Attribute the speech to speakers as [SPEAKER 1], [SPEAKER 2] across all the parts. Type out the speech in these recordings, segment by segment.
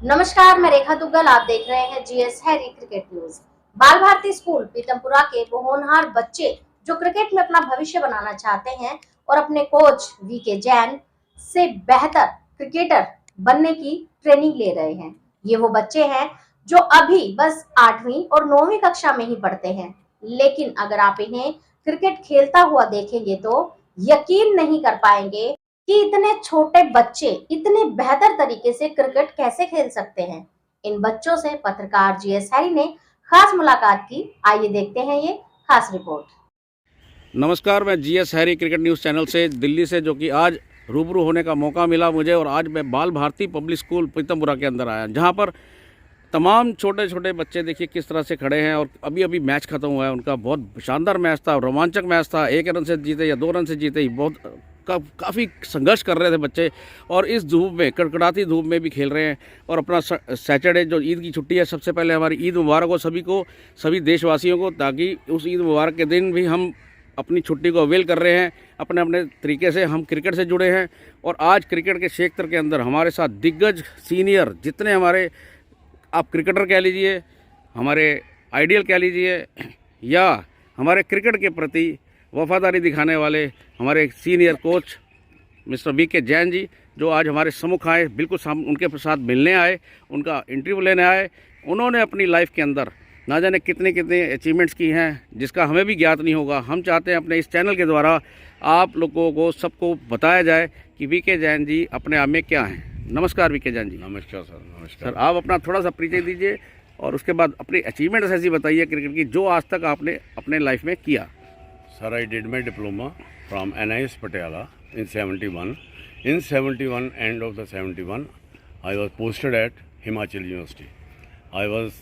[SPEAKER 1] नमस्कार, मैं रेखा दुग्गल। आप देख रहे हैं जीएस हैरी क्रिकेट न्यूज। बाल भारती स्कूल पीतमपुरा के वो होनहार बच्चे जो क्रिकेट में अपना भविष्य बनाना चाहते हैं और अपने कोच वीके जैन से बेहतर क्रिकेटर बनने की ट्रेनिंग ले रहे हैं। ये वो बच्चे हैं जो अभी बस 8वीं और 9वीं कक्षा में ही पढ़ते हैं, लेकिन अगर आप इन्हें क्रिकेट खेलता हुआ देखेंगे तो यकीन नहीं कर पाएंगे कि इतने छोटे बच्चे इतने बेहतर तरीके से क्रिकेट कैसे खेल सकते हैं। इन बच्चों से पत्रकार जीएस हैरी ने खास मुलाकात की। आइए देखते हैं ये खास रिपोर्ट।
[SPEAKER 2] नमस्कार, मैं GS Harry cricket news channel से दिल्ली से, जो कि आज रूबरू होने का मौका मिला मुझे। और आज मैं बाल भारती पब्लिक स्कूल पीतमपुरा के अंदर आया, जहां पर तमाम छोटे छोटे बच्चे देखिए किस तरह से खड़े हैं। और अभी अभी मैच खत्म हुआ है उनका, बहुत शानदार मैच था, रोमांचक मैच था। 1 रन से जीते या 2 रन से जीते ही, बहुत काफ़ी संघर्ष कर रहे थे बच्चे। और इस धूप में, कड़कड़ाती धूप में भी खेल रहे हैं। और अपना सैटरडे जो ईद की छुट्टी है, सबसे पहले हमारी ईद मुबारक हो सभी को, सभी देशवासियों को, ताकि उस ईद मुबारक के दिन भी हम अपनी छुट्टी को अवेल कर रहे हैं। अपने अपने तरीके से हम क्रिकेट से जुड़े हैं। और आज क्रिकेट के क्षेत्र के अंदर हमारे साथ दिग्गज सीनियर जितने हमारे, आप क्रिकेटर कह लीजिए, हमारे आइडियल कह लीजिए, या हमारे क्रिकेट के प्रति वफादारी दिखाने वाले हमारे senior coach mister VK Jain ji, जो आज हमारे सम्मुख आए, बिल्कुल उनके साथ मिलने आए, उनका इंटरव्यू लेने आए। उन्होंने अपनी लाइफ के अंदर ना जाने कितने कितने अचीवमेंट्स की हैं, जिसका हमें भी ज्ञात नहीं होगा। हम चाहते हैं अपने इस चैनल के द्वारा आप लोगों को, सबको बताया जाए कि वीके जैन जी अपने आप में क्या हैं। नमस्कार वीके जैन जी।
[SPEAKER 3] नमस्कार सर। नमस्कार
[SPEAKER 2] सर, आप अपना थोड़ा सा परिचय दीजिए और उसके बाद अपनी अचीवमेंट्स ऐसी बताइए क्रिकेट की, जो आज तक आपने अपने लाइफ में किया।
[SPEAKER 3] Sir, I did my diploma from NIS Patiala in 71. In 71, end of the 71, I was posted at Himachal University. I was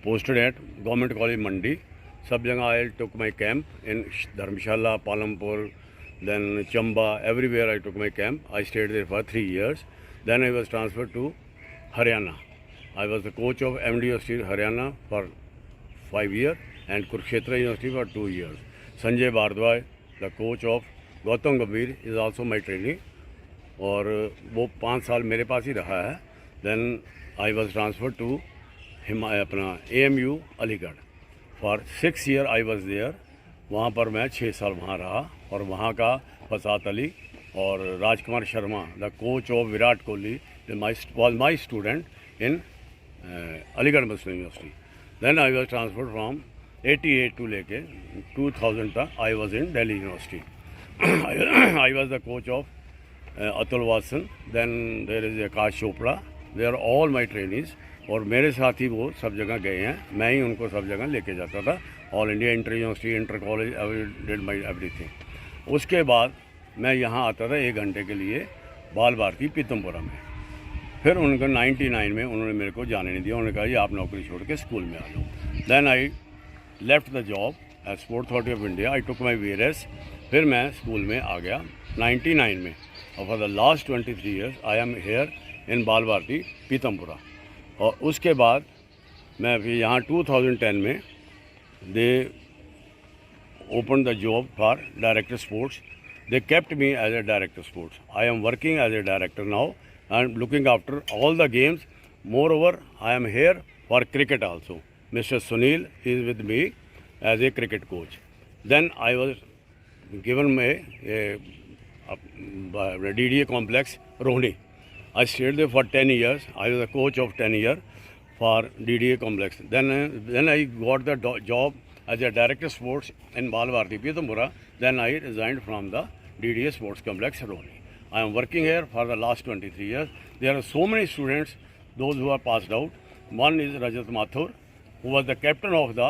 [SPEAKER 3] posted at Government College Mandi. सब जगह I took my camp in Dharamshala, Palampur, then Chamba, everywhere I took my camp. I stayed there for 3 years. Then I was transferred to Haryana. I was the coach of MD University Haryana for 5 years and Kurukshetra University for 2 years. Sanjay Bhardwaj, the coach of Gautam Gambhir, is also my trainee. और वो 5 साल मेरे पास ही रहा है। Then I was transfer to अपना AMU Aligarh for 6 years I was there. वहाँ पर मैं 6 साल वहाँ रहा। और वहाँ का फसात अली और Rajkumar Sharma, the coach of Virat Kohli, was my student in Aligarh Muslim University. Then I was transfer from 88 to लेके 2000 तक I was in Delhi University. I was the coach of Atul Watson, then there is Akash Chopra, they are all my trainees। और मेरे साथ ही वो सब जगह गए हैं, मैं ही उनको सब जगह लेके जाता था। All India inter university, inter college, did my everything. उसके बाद मैं यहाँ आता था 1 घंटे के लिए बाल भारती पीतमपुरा में। फिर उनको 99 में उन्होंने मेरे को जाने नहीं दिया। उन्होंने कहा ये आप नौकरी छोड़ के स्कूल में आ जाओ। Then I left the job as Sport Authority of India. I took my VRS। फिर मैं स्कूल में आ गया 99 में। और for the last 23 years I am here in बाल भारती पीतमपुरा। और उसके बाद मैं फिर यहाँ 2010 में they open the job for director sports. They kept me as a director sports. I am working as a director now and looking after all the games. Moreover, I am here for cricket also. Mr. Sunil is with me as a cricket coach. Then I was given a DDA complex, Rohini. I stayed there for 10 years. I was a coach of 10 years for DDA complex. Then I got the job as a director sports in Bal Bharati Pitampura. Then I resigned from the DDA sports complex, Rohini. I am working here for the last 23 years. There are so many students, those who are passed out. One is Rajat Mathur, who was the captain of the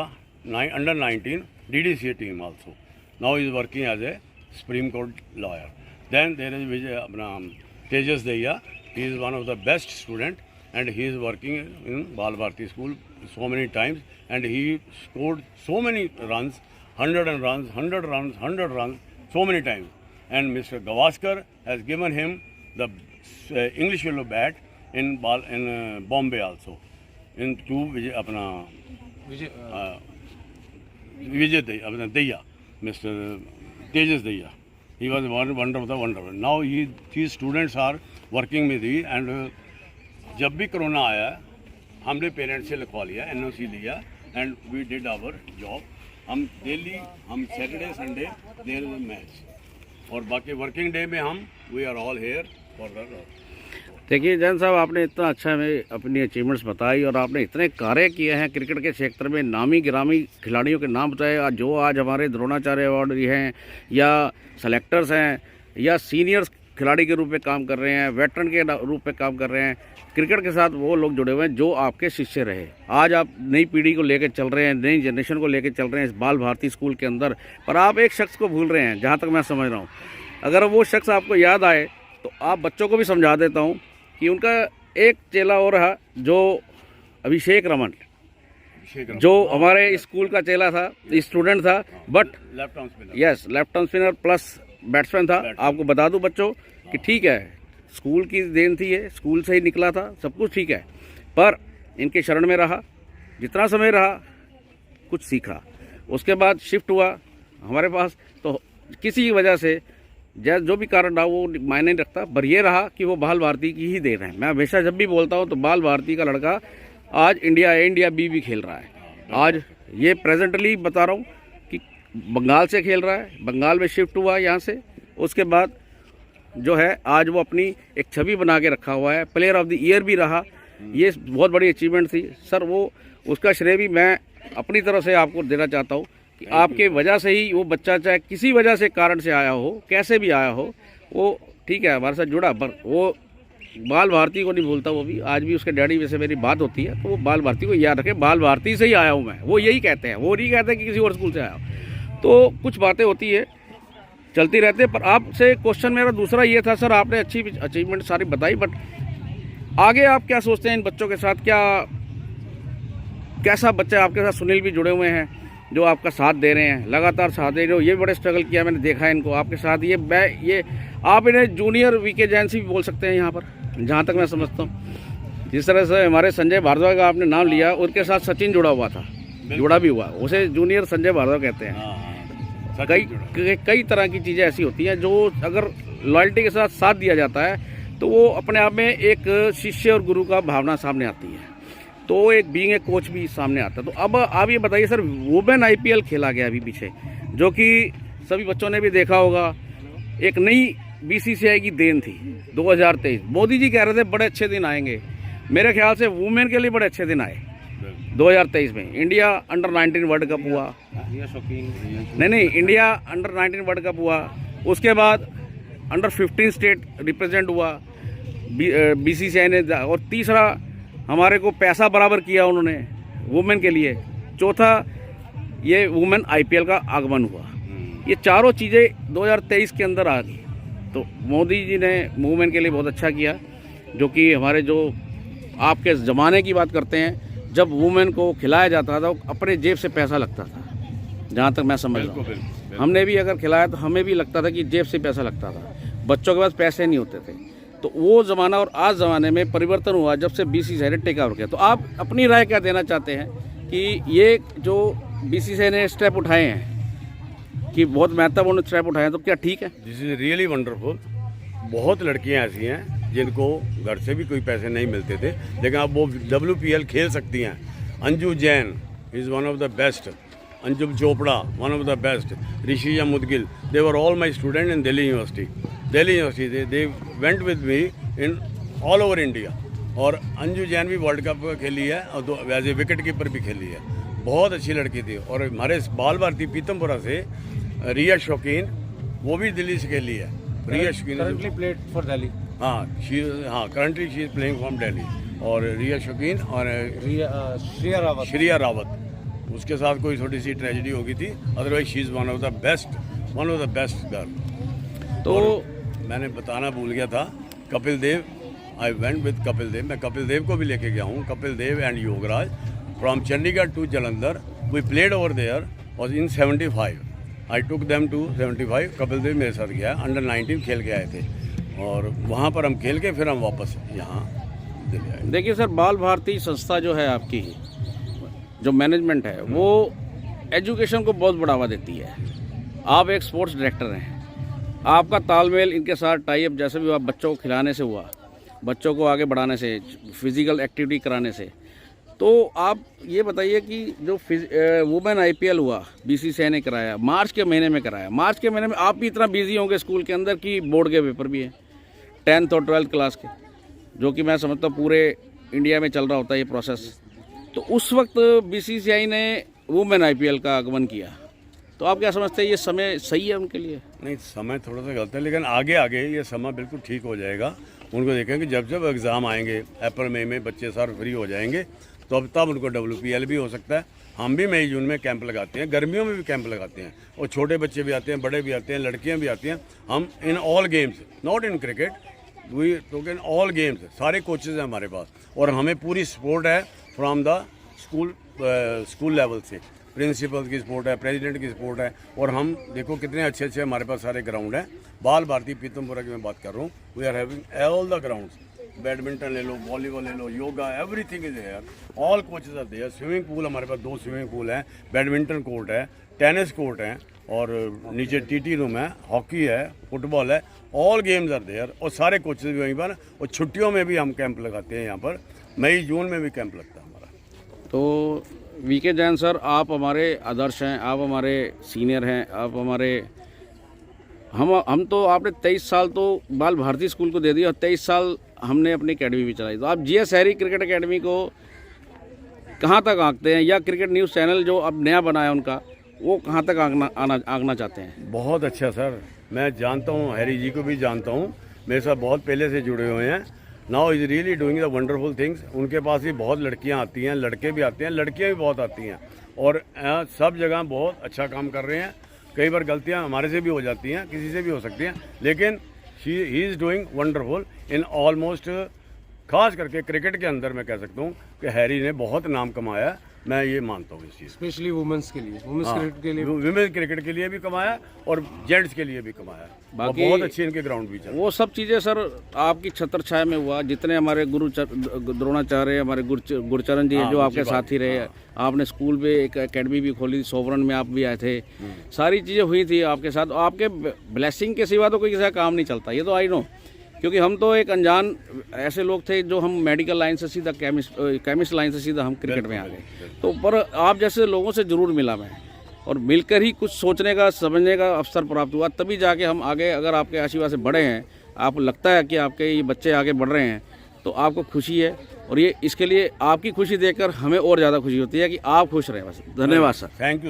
[SPEAKER 3] under 19 DDCA team also. Now he is working as a Supreme Court lawyer. Then there is Tejas Daya. He is one of the best students and he is working in Bal Bharati school so many times and he scored so many runs, 100 runs, 100 runs, 100 runs, so many times. And Mr. Gavaskar has given him the English yellow bat in Bombay also. In two Vijay Daya, Mr. Tejas Daya. He was one of the wonderful. Now these students are working with me and जब भी corona आया हमने parents से लिखवा लिया, NOC लिया and we did our job. हम daily, हम Saturday Sunday there is a match, और बाकी वर्किंग डे में हम we are all here for the.
[SPEAKER 2] देखिए जैन साहब, आपने इतना अच्छा हमें अपनी अचीवमेंट्स बताई और आपने इतने कार्य किए हैं क्रिकेट के क्षेत्र में, नामी गिरामी खिलाड़ियों के नाम बताए जो आज हमारे द्रोणाचार्य अवार्ड हैं या सेलेक्टर्स हैं या सीनियर्स खिलाड़ी के रूप में काम कर रहे हैं, वेटरन के रूप में काम कर रहे हैं। क्रिकेट के साथ वो लोग जुड़े हुए हैं जो आपके शिष्य रहे। आज आप नई पीढ़ी को लेकर चल रहे हैं, नई जनरेशन को लेकर चल रहे हैं इस बाल भारती स्कूल के अंदर, पर आप एक शख्स को भूल रहे हैं जहाँ तक मैं समझ रहा हूँ। अगर वो शख्स आपको याद आए तो आप बच्चों को भी समझा देता हूँ कि उनका एक चेला और रहा जो अभिषेक रमन, जो हमारे स्कूल का चेला था, स्टूडेंट था, but
[SPEAKER 3] left arm spinner,
[SPEAKER 2] yes left arm spinner plus batsman था। आपको बता दूं बच्चों कि ठीक है, स्कूल की देन थी, ये स्कूल से ही निकला था, सब कुछ ठीक है, पर इनके शरण में रहा, जितना समय रहा कुछ सीखा। उसके बाद शिफ्ट हुआ हमारे पास, तो किसी वजह से जो भी कारण रहा वो मायने नहीं रखता, पर ये रहा कि वो बाल भारती की ही देन है। मैं हमेशा जब भी बोलता हूँ तो बाल भारती का लड़का आज इंडिया बी भी खेल रहा है। आज ये प्रेजेंटली बता रहा हूँ कि बंगाल से खेल रहा है, बंगाल में शिफ्ट हुआ यहाँ से, उसके बाद जो है आज वो अपनी एक छवि बना के रखा हुआ है, प्लेयर ऑफ द ईयर भी रहा। ये बहुत बड़ी अचीवमेंट थी सर, वो उसका श्रेय भी मैं अपनी तरफ से आपको देना चाहता हूँ कि आपके वजह से ही वो बच्चा, चाहे किसी वजह से कारण से आया हो, कैसे भी आया हो, वो ठीक है हमारे साथ जुड़ा, पर वो बाल भारती को नहीं भूलता। वो भी आज भी उसके डैडी से मेरी बात होती है तो वो बाल भारती को याद रखे, बाल भारती से ही आया हूँ मैं, वो यही कहते हैं, वो नहीं कहते कि किसी और स्कूल से आया हूँ। तो कुछ बातें होती है, चलती रहते हैं। पर आपसे क्वेश्चन मेरा दूसरा ये था सर, आपने अच्छी अचीवमेंट सारी बताई, बट आगे आप क्या सोचते हैं इन बच्चों के साथ? कैसा बच्चा आपके साथ? सुनील भी जुड़े हुए हैं जो आपका साथ दे रहे हैं, लगातार साथ दे रहे हो, ये बड़े स्ट्रगल किया, मैंने देखा है इनको आपके साथ। ये आप इन्हें जूनियर वीके जैन भी बोल सकते हैं यहाँ पर, जहाँ तक मैं समझता हूँ। जिस तरह से हमारे संजय भारद्वाज का आपने नाम लिया, उनके साथ सचिन जुड़ा हुआ था, जुड़ा भी हुआ, उसे जूनियर संजय भारद्वाज कहते हैं। कई तरह की चीज़ें ऐसी होती हैं जो अगर लॉयल्टी के साथ दिया जाता है तो वो अपने आप में एक शिष्य और गुरु का भावना सामने आती है, तो एक बीइंग ए कोच भी सामने आता है। तो अब आप ये बताइए सर, वुमेन IPL खेला गया अभी पीछे, जो कि सभी बच्चों ने भी देखा होगा, एक नई BCCI की देन थी 2023। मोदी जी कह रहे थे बड़े अच्छे दिन आएंगे, मेरे ख्याल से वुमेन के लिए बड़े अच्छे दिन आए 2023 में। इंडिया अंडर-19 वर्ल्ड कप हुआ, नहीं इंडिया अंडर-19 वर्ल्ड कप हुआ, उसके बाद अंडर-15 स्टेट रिप्रेजेंट हुआ BCCI ने, और तीसरा हमारे को पैसा बराबर किया उन्होंने वुमेन के लिए, चौथा ये वुमेन IPL का आगमन हुआ। ये चारों चीज़ें 2023 के अंदर आ गई। तो मोदी जी ने वुमेन के लिए बहुत अच्छा किया, जो कि हमारे जो आपके ज़माने की बात करते हैं, जब वुमेन को खिलाया जाता था अपने जेब से पैसा लगता था, जहाँ तक मैं समझ रहा हूँ। हमने भी अगर खिलाया तो हमें भी लगता था कि जेब से पैसा लगता था, बच्चों के पास पैसे नहीं होते थे। तो वो ज़माना और आज ज़माने में परिवर्तन हुआ जब से BCCI ने टेक ओवर किया। तो आप अपनी राय क्या देना चाहते हैं कि ये जो BCCI ने स्टेप उठाए हैं कि बहुत महत्वपूर्ण स्टेप उठाए हैं, तो क्या ठीक है?
[SPEAKER 3] This is really wonderful. बहुत लड़कियां ऐसी हैं जिनको घर से भी कोई पैसे नहीं मिलते थे, लेकिन अब वो WPL खेल सकती हैं। Anju Jain is one of the best, Anjum Chopra one of the best, Rishiya Mudgil, they were all my student in Delhi University. They went with me in all over India. और अंजू जैन भी वर्ल्ड कप खेली है और एज ए विकेट कीपर भी खेली है, बहुत अच्छी लड़की थी। और हमारे बाल भारती पीतमपुरा से रिया शौकीन, वो भी दिल्ली से खेली है। रिया शौकीन
[SPEAKER 4] currently played for Delhi.
[SPEAKER 3] Currently she is playing from Delhi. और रिया शौकीन और श्रिया रावत, उसके साथ कोई छोटी सी ट्रेजेडी हो गई थी, otherwise she is one of the best girl. तो मैंने बताना भूल गया था, Kapil Dev, I went with Kapil Dev, मैं कपिल देव को भी लेके गया हूँ। Kapil Dev and Yograj from Chandigarh to Jalandhar, we played over there was in 75। I took them to 75। Kapil Dev मेरे साथ गया, अंडर-19 खेल के आए थे, और वहाँ पर हम खेल के फिर हम वापस यहाँ दिल्ली आए।
[SPEAKER 2] देखिए सर, बाल भारती संस्था जो है आपकी, जो मैनेजमेंट है, वो एजुकेशन को बहुत बढ़ावा देती है। आप एक स्पोर्ट्स डायरेक्टर हैं, आपका तालमेल इनके साथ टाई अप जैसे भी हुआ, बच्चों को खिलाने से हुआ, बच्चों को आगे बढ़ाने से, फिजिकल एक्टिविटी कराने से। तो आप ये बताइए कि जो वुमेन आईपीएल हुआ, बीसीसीआई ने कराया, मार्च के महीने में कराया। मार्च के महीने में आप भी इतना बिजी होंगे स्कूल के अंदर कि बोर्ड के पेपर भी हैं 10th और 12th क्लास के, जो कि मैं समझता हूँ पूरे इंडिया में चल रहा होता है ये प्रोसेस। तो उस वक्त बीसीसीआई ने वुमेन आईपीएल का आगमन किया, तो आप क्या समझते हैं ये समय सही है उनके लिए?
[SPEAKER 3] नहीं, समय थोड़ा सा गलत है, लेकिन आगे आगे ये समय बिल्कुल ठीक हो जाएगा। उनको देखेंगे जब जब एग्ज़ाम आएंगे, अप्रैल मई में बच्चे सारे फ्री हो जाएंगे, तो अब तब उनको WPL भी हो सकता है। हम भी मई जून में कैंप लगाते हैं, गर्मियों में भी कैंप लगाते हैं, और छोटे बच्चे भी आते हैं, बड़े भी आते हैं, लड़कियां भी आती हैं। हम in all games, not in cricket, we talk in all games, सारे कोचेज़ हैं हमारे पास, और हमें पूरी सपोर्ट है फ्रॉम द स्कूल लेवल से। प्रिंसिपल की सपोर्ट है, प्रेसिडेंट की सपोर्ट है, और हम देखो कितने अच्छे अच्छे हमारे पास सारे ग्राउंड हैं। बाल भारती पीतमपुरा की मैं बात कर रहा हूँ, we are having all the grounds, badminton ले लो, वॉलीबॉल ले लो, yoga, everything is there, all coaches are there. Swimming pool हमारे पास 2 स्विमिंग पूल हैं, बैडमिंटन कोर्ट है, टेनिस कोर्ट है, और नीचे TT रूम है, हॉकी है, फुटबॉल है, ऑल गेम्स आर देयर, और सारे कोचेज भी वहीं पर। और छुट्टियों में भी हम कैंप लगाते हैं यहाँ पर, मई जून में भी कैंप लगता है हमारा।
[SPEAKER 2] तो VK जैन सर, आप हमारे आदर्श हैं, आप हमारे सीनियर हैं, आप हमारे हम तो आपने 23 साल तो बाल भारती स्कूल को दे दिया, और 23 साल हमने अपनी एकेडमी भी चलाई। तो आप GS हैरी क्रिकेट एकेडमी को कहाँ तक आंकते हैं, या क्रिकेट न्यूज़ चैनल जो अब नया बना है उनका, वो कहाँ तक आंकना चाहते हैं?
[SPEAKER 3] बहुत अच्छा सर, मैं जानता हूँ, हैरी जी को भी जानता हूँ, मेरे साथ बहुत पहले से जुड़े हुए हैं। Now is really doing the wonderful things. उनके पास भी बहुत लड़कियाँ आती हैं, लड़के भी आते हैं, लड़कियाँ भी बहुत आती हैं, और सब जगह बहुत अच्छा काम कर रहे हैं। कई बार गलतियाँ हमारे से भी हो जाती हैं, किसी से भी हो सकती हैं, लेकिन he is doing wonderful in almost. खास करके क्रिकेट के अंदर मैं कह सकता हूँ कि हैरी ने बहुत नाम कमाया, मैं ये मानता हूँ इस चीज़।
[SPEAKER 4] स्पेशली वुमेन्स के लिए, वुमेन्स क्रिकेट के लिए,
[SPEAKER 3] विमेन्स क्रिकेट के लिए भी कमाया, और जेंट्स के लिए भी कमाया।
[SPEAKER 2] बाकी
[SPEAKER 3] बहुत अच्छे इनके ग्राउंड भी चल,
[SPEAKER 2] वो सब चीज़ें सर आपकी छत्र छाया में हुआ। जितने हमारे द्रोणाचार्य, हमारे गुरचरण जी जो आपके साथी रहे, आपने स्कूल में एक एकेडमी भी खोली, सोवरन में आप भी आए थे, सारी चीज़ें हुई थी आपके साथ। आपके ब्लेसिंग के सिवा तो कोई किसी का काम नहीं चलता, ये तो आई नो, क्योंकि हम तो एक अनजान ऐसे लोग थे जो हम मेडिकल लाइन से सीधा केमिस्ट लाइन से सीधा हम क्रिकेट में आ गए। तो पर आप जैसे लोगों से ज़रूर मिला मैं, और मिलकर ही कुछ सोचने का, समझने का अवसर प्राप्त हुआ, तभी जाके हम आगे, अगर आपके आशीर्वाद से बढ़े हैं, आपको लगता है कि आपके ये बच्चे आगे बढ़ रहे हैं, तो आपको खुशी है, और ये इसके लिए आपकी खुशी देखकर हमें और ज़्यादा खुशी होती है कि आप खुश रहें। बस धन्यवाद सर।
[SPEAKER 3] Thank you.